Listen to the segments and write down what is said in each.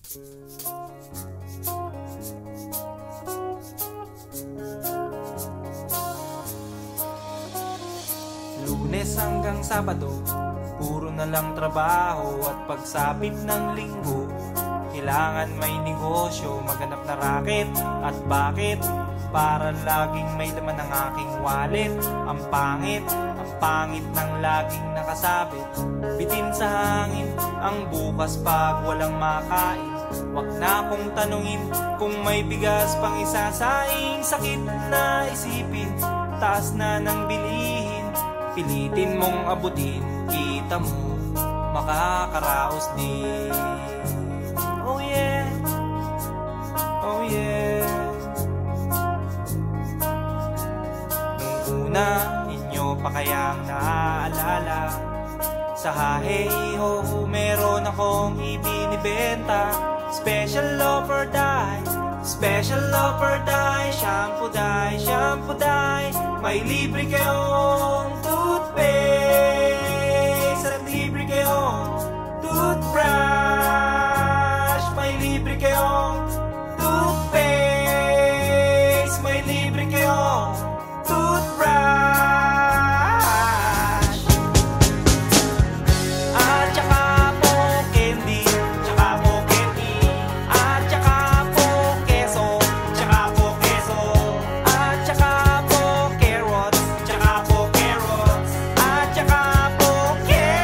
Lunes hanggang Sabado, puro na lang trabaho. At pagsapit ng Linggo, kailangan may negosyo. Maghanap na raket. At bakit? Para laging may laman ang aking wallet. Ang pangit ng laging nakasabit. Bitin sa hangin ang bukas pag walang makain. Wag na akong tanungin kung may bigas pang isasaing. Sakit na isipin, taas na ng bilihin. Pilitin mong abutin, kita mo makakaraos din. Oh yeah, oh yeah. Nung una, inyo pa kayang naaalala, sa Haheho meron akong ibinibenta. Special offer die, special offer die. Shampoo die, shampoo die. May libre kayong toothpaste at libre kayong toothbrush. May libre kayong toothpaste. May libre kayong toothbrush. At saka po candy, tsaka po candy. At saka po keso, tsaka po keso. At saka po carrots, tsaka po carrots. At saka po ketchup.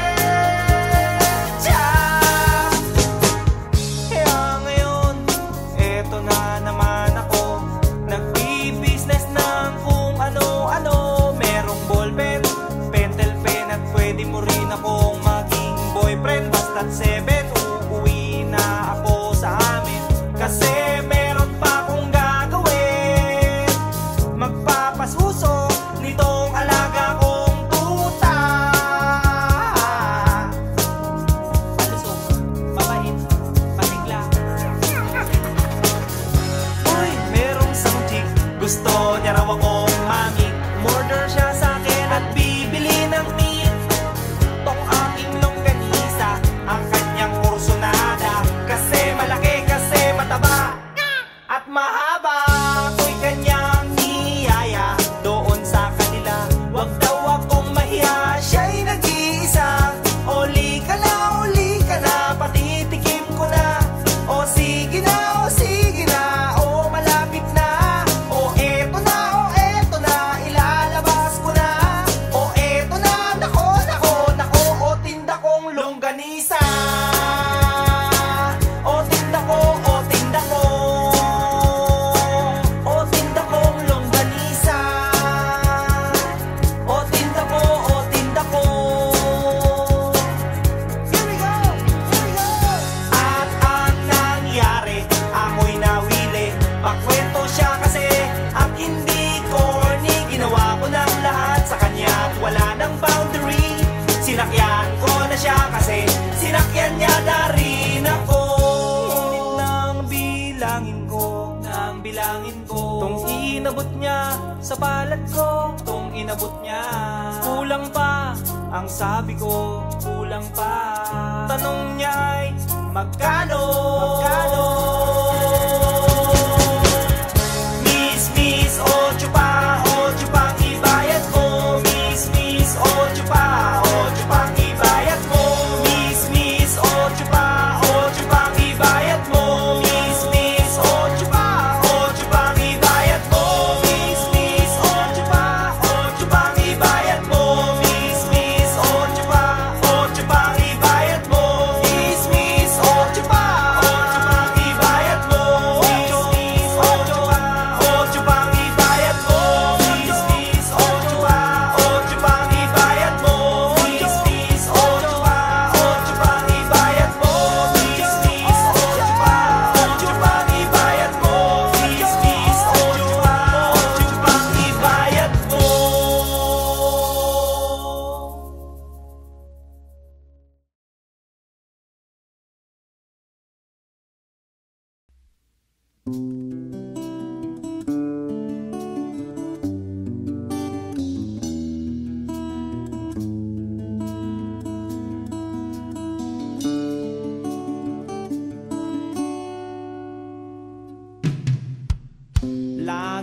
Kaya ngayon, eto na naman ako, nagbi-business ng kung ano-ano. Merong ballpen, pentel pen, at pwede mo rin akong maging boyfriend. Basta't 7, uuwi na ako sa amin. Kasi meron pa akong gagawin. Magpapasuso nitong alaga kong tuta. Palusok, mabait, patigla. Uy, merong isang chick, gusto niya raw akong mami. Murder siya sa akin at bibili ng meat. Tong aking longganisa, ang kanyang kursunada. Kasi malaki, kasi mataba at mahaba. Ako'y kanyang niyaya doon sa kanila. Wag daw akong mahiya, siya'y nag-iisa. Uli ka na, patitikim ko na. O sige na, o sige na, o malapit na. O eto na, ilalabas ko na. O eto na, nako, o tinda kong longganisa. O tinda ko, o tinda ko. O tinda kong longganisa. O tinda ko, o tinda ko. Here we go, here we go. At ang nangyari, ako'y nawili. Pakwento siya kasi at hindi corny. Ginawa ko ng lahat sa kanya at wala ng boundary. Sinakyan ko na siya kasi sinakyan niya na rin ako. Nang bilangin ko tong inabot niya sa balat ko. Tong inabot niya, kulang pa. Ang sabi ko, kulang pa. Tanong niya ay magkano? Miss, ocho pang ibayad ko. Miss, ocho pang ibayad mo. Miss, ocho pang ibayad mo. Miss, ocho pang ibayad mo. Miss, ocho pang ibayad mo. Miss, ocho pang ibayad mo. Miss, ocho pang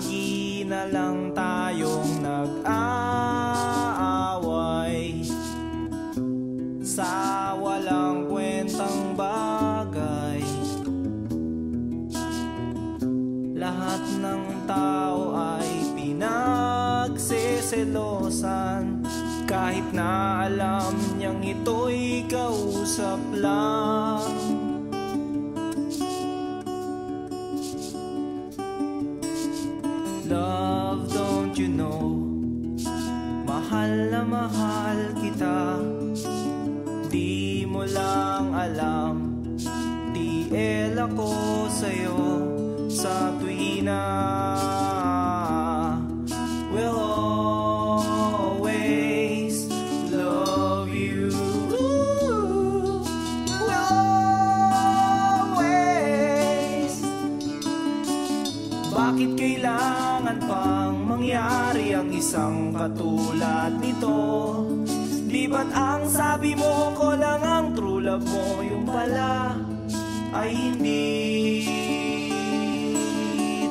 Lagi na lang tayong nag-aaway sa walang kwentang bagay. Lahat ng tao ay pinagseselosan, kahit na alam niyang ito'y kausap lang. Love, don't you know, mahal na mahal kita. Di mo lang alam, TL ako sa'yo sa tuwina. We'll always love you. We'll always. Bakit kailangan pang mangyari ang isang katulad nito? Di ba't ang sabi mo ko lang ang true love mo, yung pala ay hindi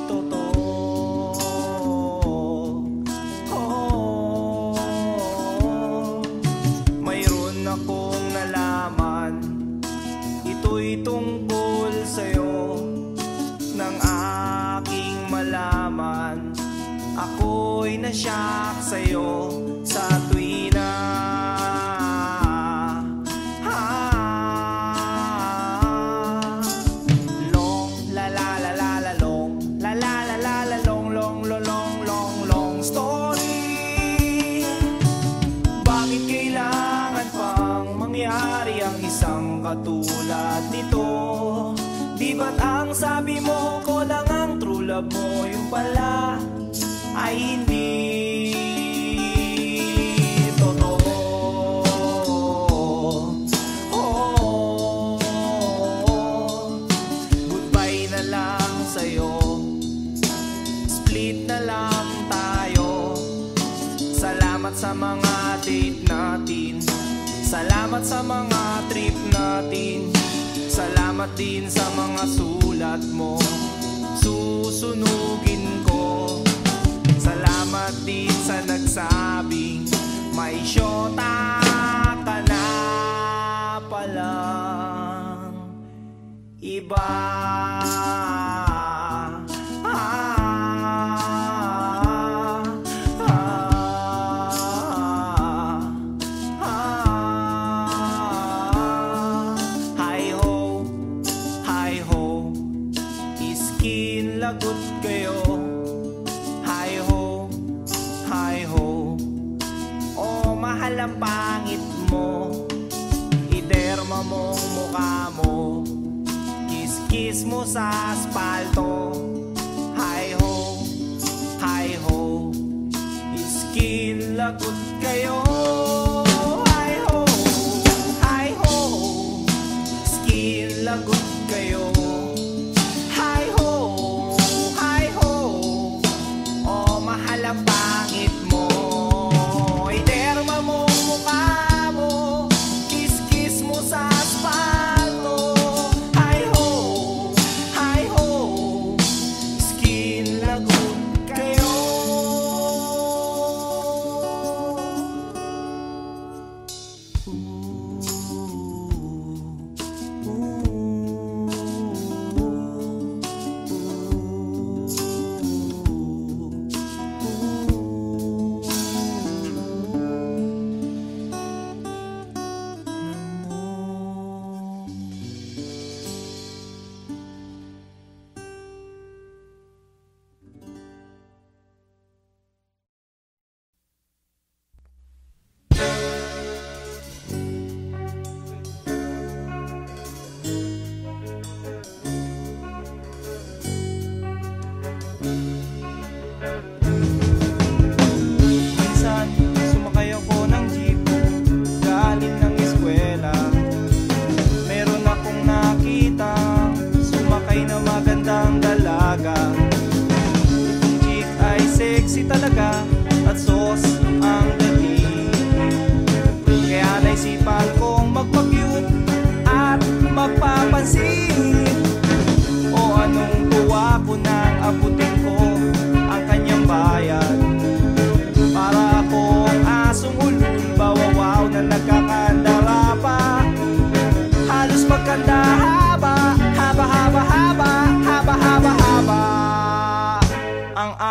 totoo. Mayroon akong nalaman, ito'y tungkol sa'yo. Nang aking malaman, ako'y nasyak sa'yo sa tuwina. Katulad nito, di ba't ang sabi mo ko lang ang true love mo, yung pala ay hindi totoo. Goodbye na lang sa'yo, split na lang tayo. Salamat sa mga date natin, salamat sa mga trip natin, salamat din sa mga sulat mo, susunugin ko. Salamat din sa nagsabing may syota ka na palang iba. Lagot kayo, hi ho, hi ho. Oh, mahal ang pangit mo, iderma mong mukha mo, kiss-kiss mo sa aspalto. Hi ho, skin lagot kayo. Hi ho, skin lagot kayo. Ang pangit mo, iderma mo mukha mo, kiss-kiss mo sa aspalto. Hi ho, skin lagot kayo.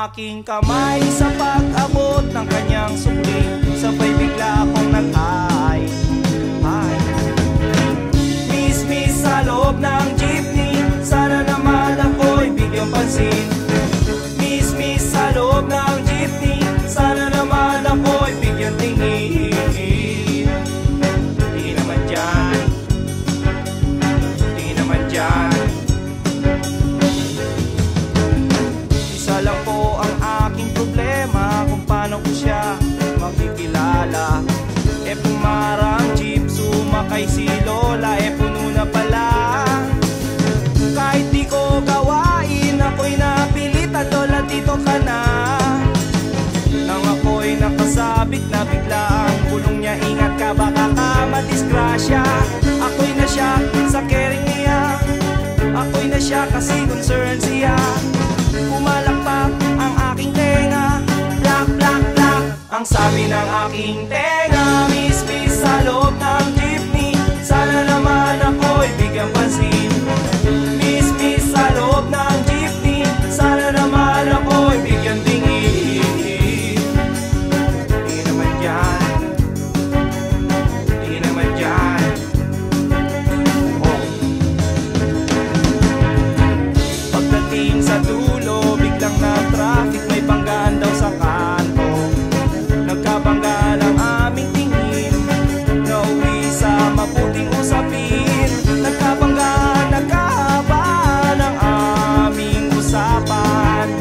aking kamay sa pag-abot ng kanyang sukli. Sabay bigla akong nag-ay. Miss sa loob ng jeepney, sana naman ako'y bigyang pansin. Miss sa loob ng jeepney, sana naman ako'y bigyang tingin. Di naman dyan, di naman dyan. Isa lang po ang aking problema, kung paano ko siya makikilala. Pumarang jeep, sumakay si Lola, puno na pala. Kahit di ko gawain, ako'y napilitan, Lola dito ka na. Nang ako'y nakasabit na bigla ang bulong niya, ingat ka baka ka madisgrasya. Ako'y na siya sa caring niya, ako'y na siya kasi concern siya. Pumalakpak ang aking tenga, plak plak plak ang sabi ng aking tenga. Miss sa loob ng jeepney, sana naman ako'y bigyang pansin. Miss sa loob ng jeepney, sana naman ako'y bigyang tingin. Di naman dyan, di naman dyan. Oh. Pagdating sa dulo, biglang na traffic, may banggaan daw sa kanto. Nagkabangga lang aming tingin, nauwi sa mabuting usapin. Nagkabangga, nagkahaba ng aming usapan.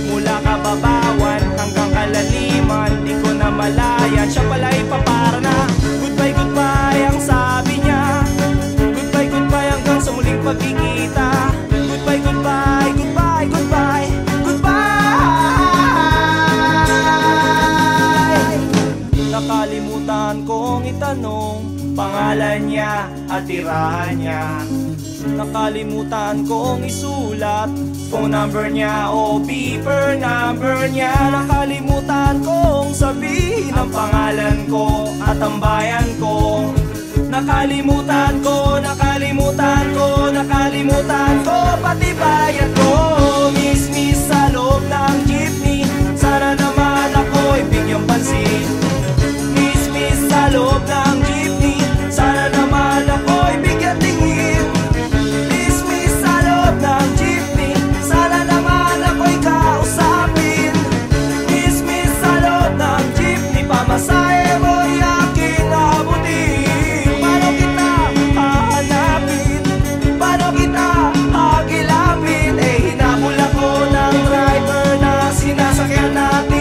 Mula kababawan hanggang kalaliman, di ko na malayan. Siya pala'y papara na, goodbye, goodbye ang sabi niya. Goodbye, goodbye hanggang sa muling pagkikita. Goodbye, goodbye, goodbye, goodbye, goodbye. Nakalimutan kong itanong pangalan niya at tirahan niya. Nakalimutan kong isulat phone number niya o beeper number niya. Nakalimutan kong sabihin ang pangalan ko at ang bayan ko. Nakalimutan ko, nakalimutan ko, nakalimutan ko pati bayan ko. Miss sa loob ng jeepney, sana naman ako'y bigyang pansin. Miss sa loob ng jeepney, sana naman ako'y bigyang tingin. Miss sa loob ng jeepney, sana naman ako'y kausapin. Miss sa loob ng jeepney, pamasahe mo'y aking abutin. Paano kita hahanapin? Paano kita hagilapin? Hinabol ako ng driver na sinasakyan natin.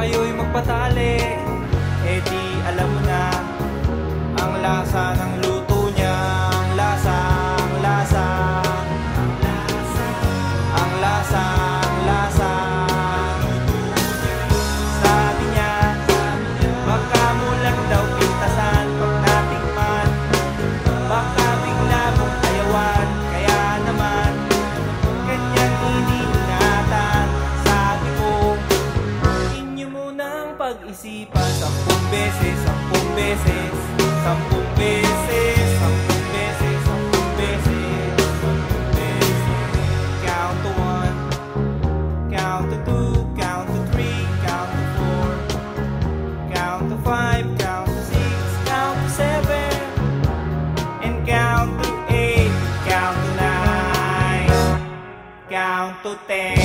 Kayo'y magpatali, di alam mo na ang lasa ng luto niya. Ang lasa, ang lasa, ang lasa, ang lasa, ang lasa. Sabi niya, baka mo lang daw pintasan pag natikman. Baka bigla mong ayawan, kaya naman ganyan iningatan. Sabi ko, pag-isipan 10 beses, 10 beses. sampung beses, sampung beses, sampung beses, sampung beses. Count to one, count to two, count to three, count to four, count to five, count to six, count to seven, and count to eight, count to nine, count to 10.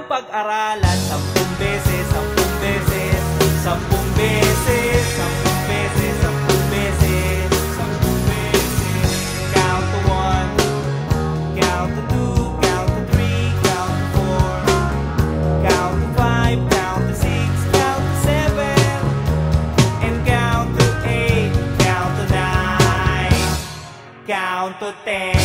Pag-aralan, sampung beses, sampung beses, sampung beses, sampung beses, sampung beses, sampung beses. Count to one, count to two, count to three, count to four, count to five, count to six, count to seven, and count to eight, count to nine, count to 10.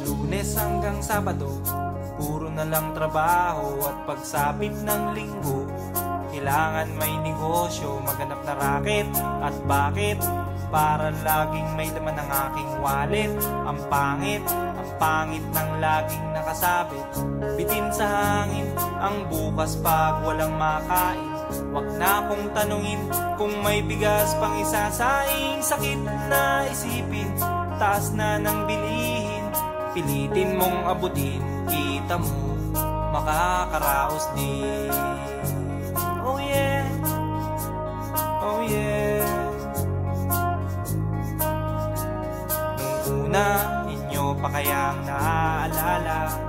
Lunes hanggang Sabado, puro na lang trabaho. At pagsapit ng Linggo, kailangan may negosyo, maghanap na raket. At bakit? Para laging may laman ng aking wallet. Ang pangit ng laging nakasabit. Bitin sa hangin ang bukas pag walang makain. Wag na akong tanungin kung may bigas pang isasaing. Sakit na isipin, taas na ng bilihin. Pilitin mong abutin, kita mo makakaraos din. Oh yeah, oh yeah. Nung una, inyo pa kayang naaalala,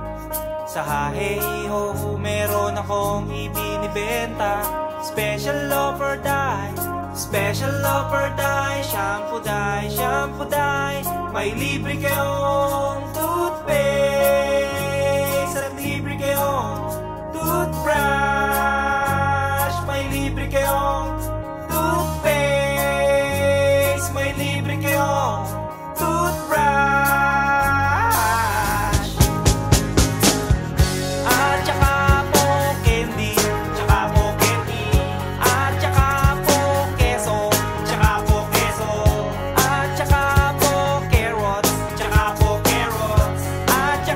sa hahe-ho meron akong ibinibenta. Special offer die, special offer die. Shampoo die, shampoo die. May libre kayong toothpaste at libre kayong toothbrush. May libre kayong toothpaste, may libre kayong toothbrush. At saka po candy, tsaka po candy. At saka po keso, tsaka po keso. At saka po carrots, tsaka po carrots. At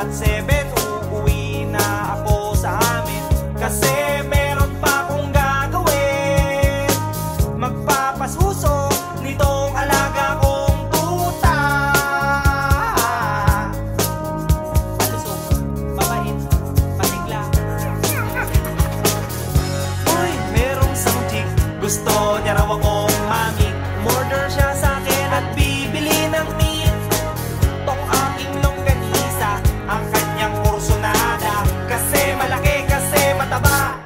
at 7 uuwi na ako sa amin. Kasi meron pa akong gagawin, magpapasuso nitong alaga kong tuta. Palusog, babait, patigla. Uy, merong samtik, gusto niya raw akong mami. Murder siya sa akin at bibili ng meat. Tong aking longganisa, ang kanyang kursunada. Kasi malaki, kasi mataba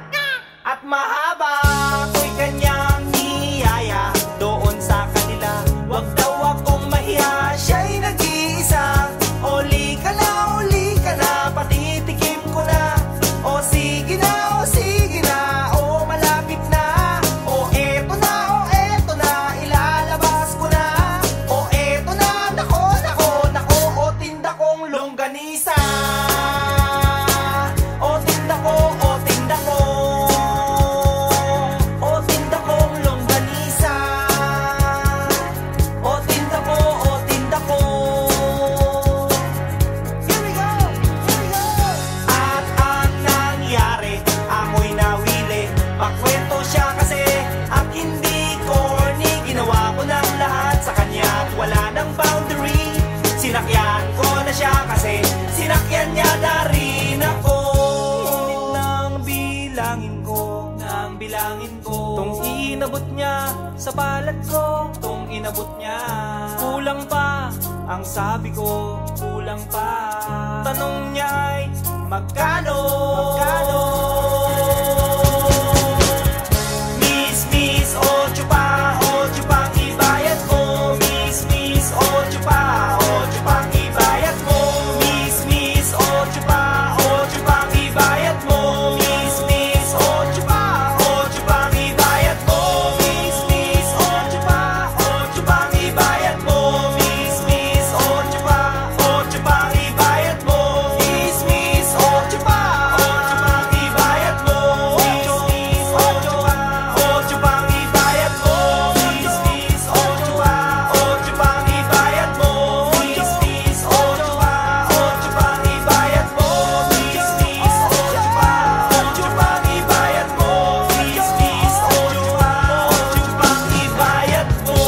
at mahaba. Ako'y kanyang niyaya doon sa kanila. Wag daw akong mahiya, siya'y nag-iisa. Uli ka na, patitikim ko na. O sige na, o sige na, o malapit na. O eto na, ilalabas ko na. O eto na, nako, o tinda kong longganisa. O tinda ko, o tinda ko. O tinda kong longganisa. O tinda ko, o tinda ko. Here we go, here we go. At ang nangyari, ako'y nawili. Pakwento siya kasi at hindi corny. Ginawa ko ng lahat sa kanya at wala ng boundary. Sinakyan ko na siya kasi sinakyan niya na rin ako. Nang bilangin ko tong inabot niya sa palad ko, tong inabot niya. Kulang pa, ang sabi ko, kulang pa. Tanong niya ay magkano? Miss, 8 pang ibayad mo. Miss, 8 pang ibayad mo. Miss, 8 pang ibayad mo. Miss, 8 pang ibayad mo. Miss, 8 pang ibayad mo. Miss, 8 pang ibayad mo. Miss, 8 pang ibayad mo. Miss, 8 pang ibayad mo. Miss, 8 pang ibayad mo. Miss, 8 pang ibayad mo. Miss, 8 pang ibayad mo. Miss, 8 pang ibayad mo.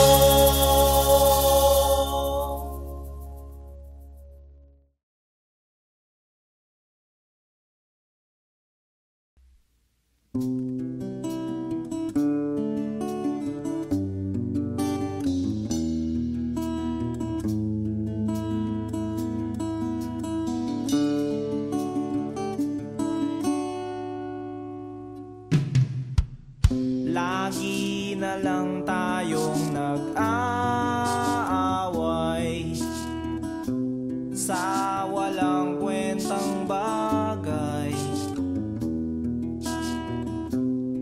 Lagi na lang tayong nag-aaway sa walang kwentang bagay.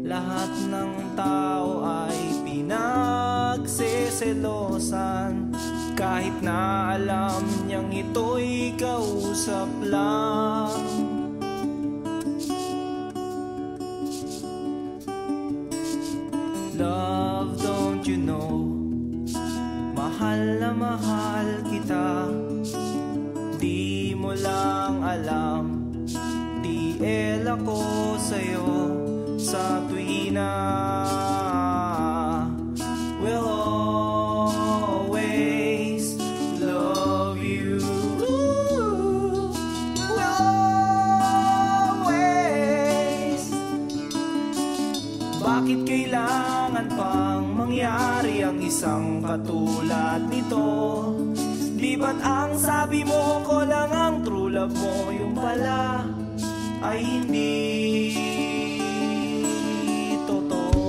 Lahat ng tao ay pinagseselosan, kahit na alam niyang ito'y kausap lang. Love, don't you know, mahal na mahal kita. Di mo lang alam, TL ako sa'yo sa tuwina. We'll always love you. We'll always. Bakit kailangan pang mangyari ang isang katulad nito? Di ba't ang sabi mo ko lang ang true love mo, yung pala ay hindi totoo.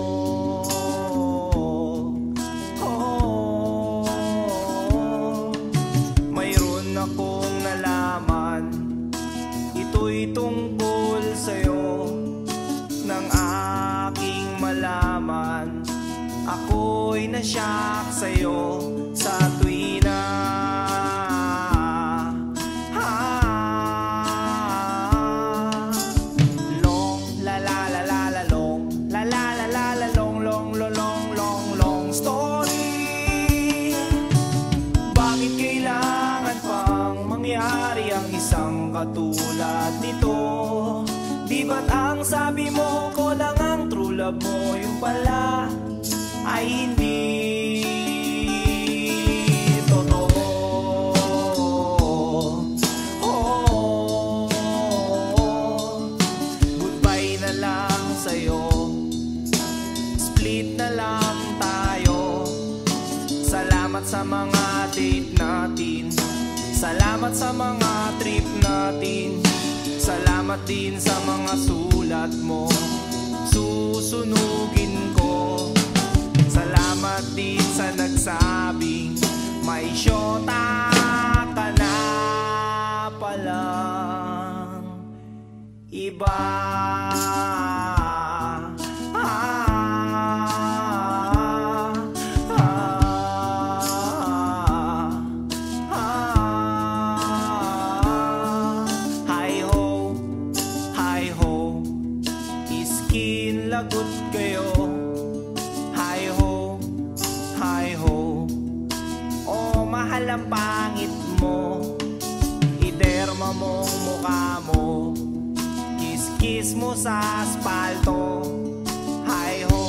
Mayroon akong nalaman, ito'y tungkol sa'yo. Nang aking malaman, ako'y nasyak sa'yo sa tuwina. Long la la la la la long la la la la la long long long long long long story. Bakit kailangan pang mangyari ang isang katulad tulad nito. Di ba't ang sabi mo ko lang ang true love mo, yung pala ay hindi totoo. Goodbye na lang sa'yo, split na lang tayo. Salamat sa mga date natin, salamat sa mga trip natin, salamat din sa mga sulat mo, susunugin ko. Salamat din sa nagsabing may syota ka na palang iba. Lagot kayo, hi ho, hi ho. Oh, mahal ang pangit mo, iderma mong mukha mo, kiss-kiss mo sa aspalto. Hi ho,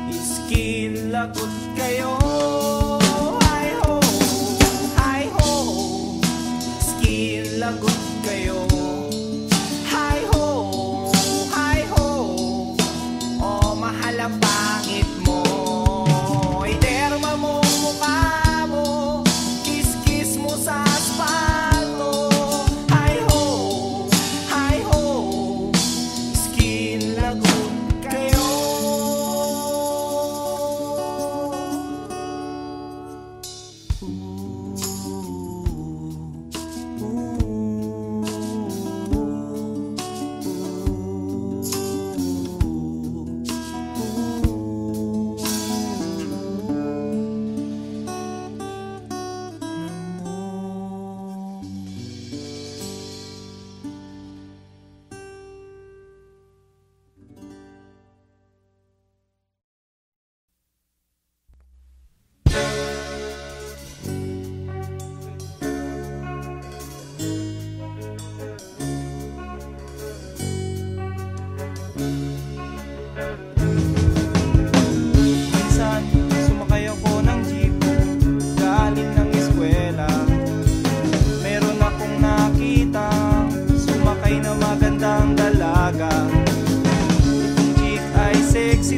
skin lagot kayo. Hi ho, skin lagot kayo. Ang pangit mo, iderma mong mukha mo, kiss-kiss mo sa aspalto. Hi ho, skin lagot kayo.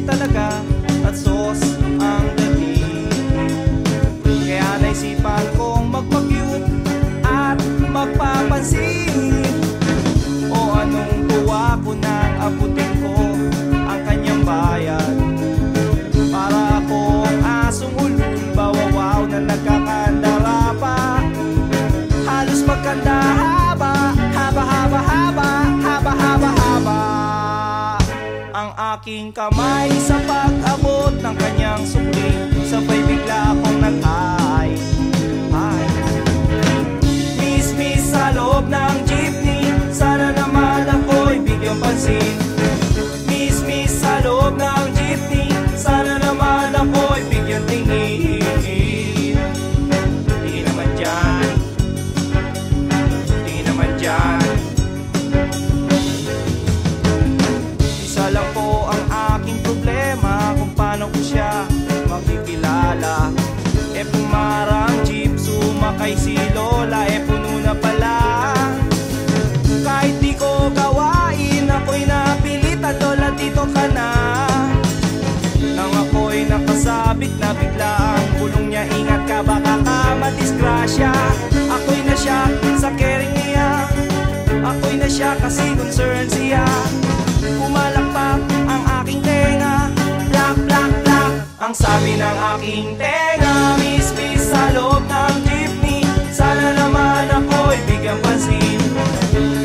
Talaga at sos ang dating, kaya naisipan kong magpa-cute at magpapansin. O anong tuwa ko nang abutin ko ang kanyang bayan, para akong asong ulul, bawawaw na nagkakandara pa. Halos magkanda haba ang aking kamay sa pag-abot ng kanyang sukli, sabay bigla akong nag-hi. Miss sa loob ng jeepney, sana naman ako'y bigyang pansin. Miss sa loob ng jeepney, sana naman ako'y bigyang tingin. Di naman dyan, di naman dyan. Isa lang po ang aking problema, kung paano ko siya makikilala. Pumarang jeep, sumakay si Lola, puno na pala. Kahit di ko gawain, ako'y napilitan, Lola dito ka na. Nang ako'y nakasabit na bigla ang bulong niya, ingat ka baka ka madisgrasya. Ako'y na siya sa caring niya, ako'y na siya kasi concern siya. Pumalakpak ang aking tenga, plak plak plak ang sabi ng aking tenga. Miss sa loob ng jeepney, sana naman ako'y bigyang pansin.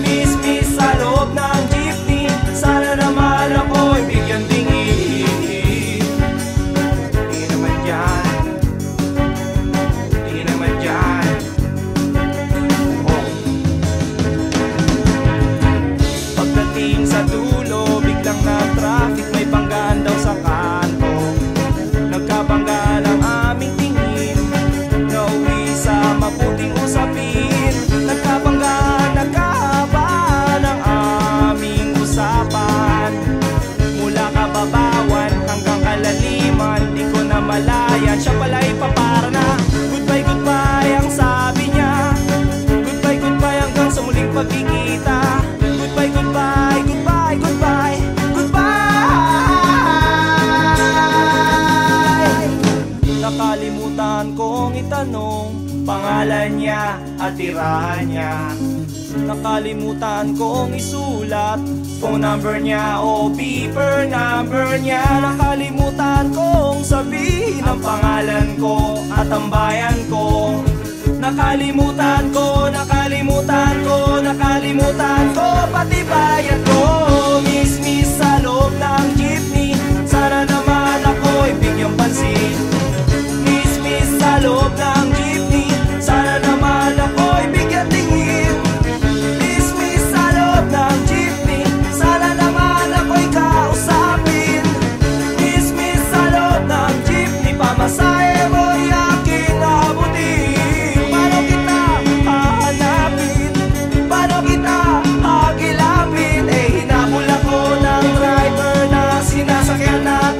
Miss sa loob ng jeepney, sana naman ako'y bigyang tingin. Di naman dyan, di naman dyan. Oh. Pagdating sa dulo, biglang na traffic, may banggaan daw sa kanto. Nagkabangga ng aming magkikita. Goodbye, goodbye, goodbye, goodbye, goodbye. Nakalimutan kong itanong pangalan niya at tirahan niya. Nakalimutan kong isulat phone number niya o beeper number niya. Nakalimutan kong sabihin ang pangalan ko at ang bayan ko. Nakalimutan ko, nakalimutan ko, nakalimutan ko pati bayan ko. Miss, miss sa loob ng jeepney, sana naman ako'y bigyang pansin. Miss, miss sa loob ng jeepney, sana naman ako'y bigyan tingin. Miss, miss sa loob ng jeepney, sana naman ako'y kausapin. Miss, miss sa loob ng jeepney, pamasahe mo'y aking abutin. Paano kita hahanapin? Paano kita hagilapin? Eh hinabol ako ng driver na sinasakyan natin.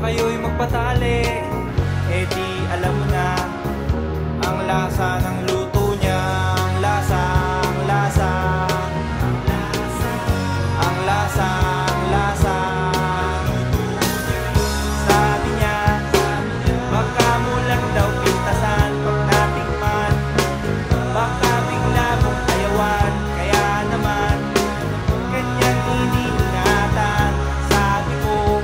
Kayo'y magpatali, eh di alam mo na ang lasa ng luto niya. Ang lasa, ang lasa, ang lasa, ang lasa, ang lasa. Sabi niya, baka mo lang daw pintasan pag natikman, baka bigla mong ayawan. Kaya naman kanyang iniingatan. Sabi ko,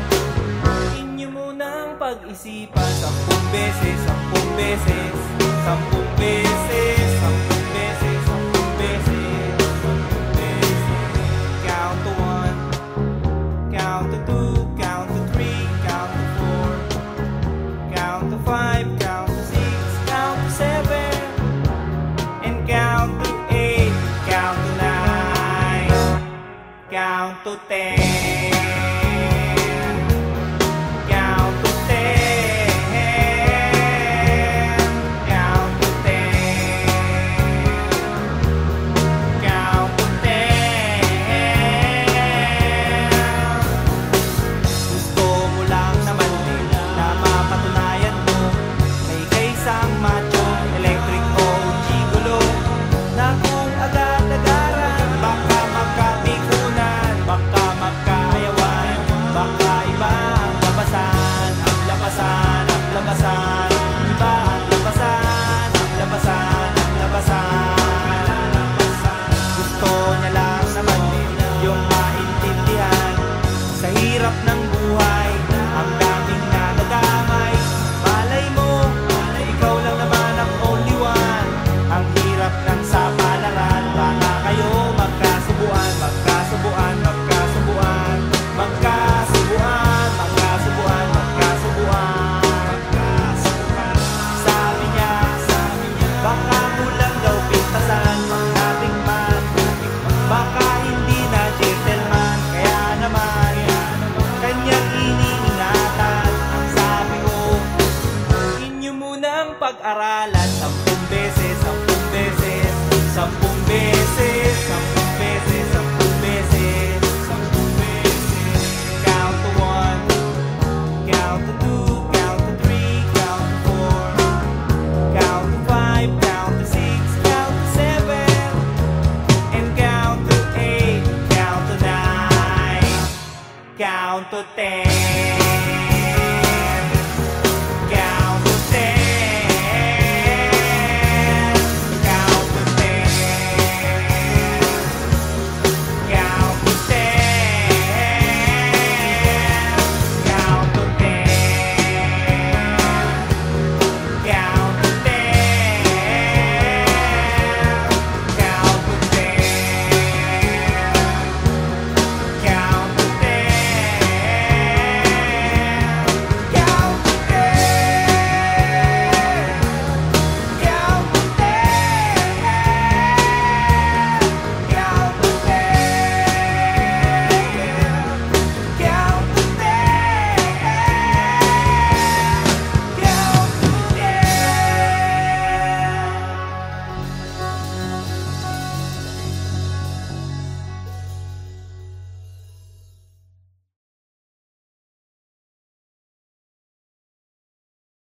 pag-isipan 10 beses, 10 beses, 10 beses, 10 beses, 10 beses, 10 beses. Count to 1, count to 2, count to 3, count to 4, count to 5, count to 6, count to 7, and count to 8, count to 9, count to 10. pag-aralan.